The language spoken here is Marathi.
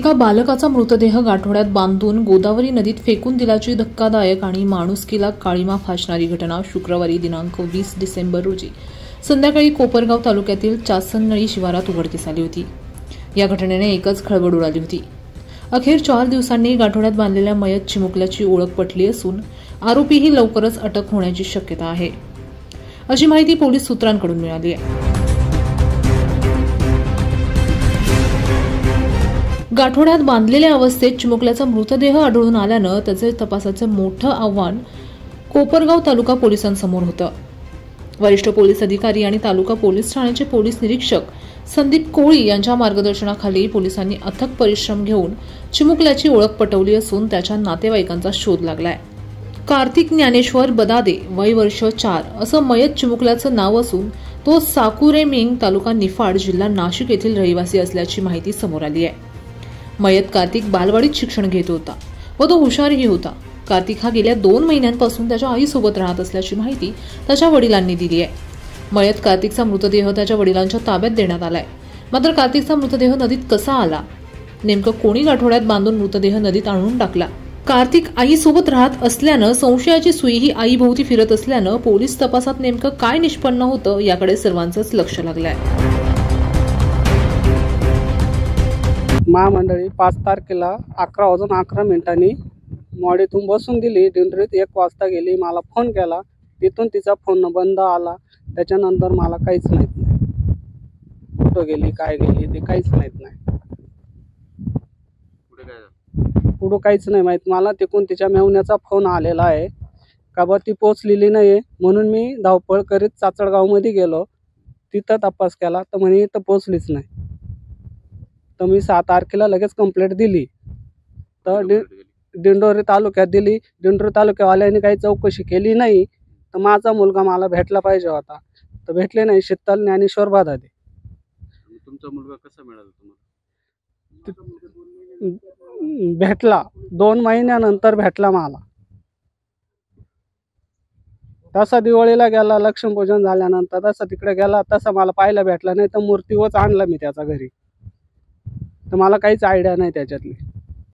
एका बालकाचा मृतदेह गाठोड्यात बांधून गोदावरी नदीत फेकून दिल्याची धक्कादायक आणि माणुसकीला काळीमा फासणारी घटना शुक्रवारी दिनांक 20 डिसेंबर रोजी संध्याकाळी कोपरगाव तालुक्यातील चासनळी शिवारात उघडकीस आली होती। या घटनेने एकच खळबळ उडाली होती। अखेर 4 दिवसांनी गाठोड्यात बांधलेल्या मयत चिमुकल्याची ओळख पटली असून आरोपीही लवकरच अटक होण्याची शक्यता आहे, अशी माहिती पोलीस सूत्रांकडून मिळाली आहे। गाठोड्यात बांधलेल्या अवस्थेत चिमुकल्याचा मृतदेह आढळून आल्यानं त्याचे तपासाचे मोठं आव्हान कोपरगाव तालुका पोलिसांसमोर होतं। वरिष्ठ पोलीस अधिकारी आणि तालुका पोलीस ठाण्याचे पोलीस निरीक्षक संदीप कोळी यांच्या मार्गदर्शनाखाली पोलिसांनी अथक परिश्रम घेऊन चिमुकल्याची ओळख पटवली असून त्याच्या नातेवाईकांचा शोध लागलाय। कार्तिक ज्ञानेश्वर बदादे, वय वर्ष 4 असं मयत चिमुकल्याचं नाव असून तो साकुरेमिंग, तालुका निफाड, जिल्हा नाशिक येथील रहिवासी असल्याची माहिती समोर आली आहे। मयत कार्तिक बालवाडीत शिक्षण घेत होता व तो हुशारही होता। कार्तिक हा गेल्या 2 महिन्यांपासून त्याच्या आईसोबत राहत असल्याची माहिती त्याच्या वडिलांनी दिली आहे। मयत कार्तिकचा मृतदेह त्याच्या वडिलांच्या ताब्यात देण्यात आलाय। मात्र कार्तिकचा मृतदेह नदीत कसा आला, नेमकं कोणी गाठोड्यात बांधून मृतदेह नदीत आणून टाकला? कार्तिक आईसोबत राहत असल्यानं संशयाची सुई ही आईभोवती फिरत असल्यानं पोलीस तपासात नेमकं काय निष्पन्न होतं याकडे सर्वांचंच लक्ष लागलंय। महामंडळी 5 तारखेला 11:11 मॉडीतून बसून दिली। दिंडरीत 1 वाजता गेली। मला फोन केला, तिथून तिचा फोन बंद आला। त्याच्यानंतर मला काहीच माहित नाही, कुठं गेली काय गेली ते काहीच माहित नाही। पुढं काहीच नाही माहित मला। तिकडून तिच्या मेवण्याचा फोन आलेला आहे का बा ती पोचलेली नाही, म्हणून मी धावपळ करीत चाचडगावमध्ये गेलो। तिथं तपास केला तर म्हणे इथं पोचलीच नाही। तर मी 6 तारखेला लगेच कंप्लेंट दिली, तर दिंडोरी तालुक्यात दिली। दिंडोरी तालुक्यावाल्यांनी काही चौकशी केली नाही। तर माझा मुलगा मला भेटला पाहिजे होता, तर भेटले नाही। शीतल ज्ञानेश्वर बदादे। तुमचा मुलगा कसा मिळाला तुम्हाला? भेटला 2 महिन्यानंतर भेटला मला। तसा दिवाळीला गेला, लक्ष्मीपूजन झाल्यानंतर तसा तिकडे गेला, तसा मला पाहायला भेटला नाही। तर मूर्तीवरच आणला मी त्याच्या घरी, तर मला काहीच आयडिया नाही त्याच्यातली।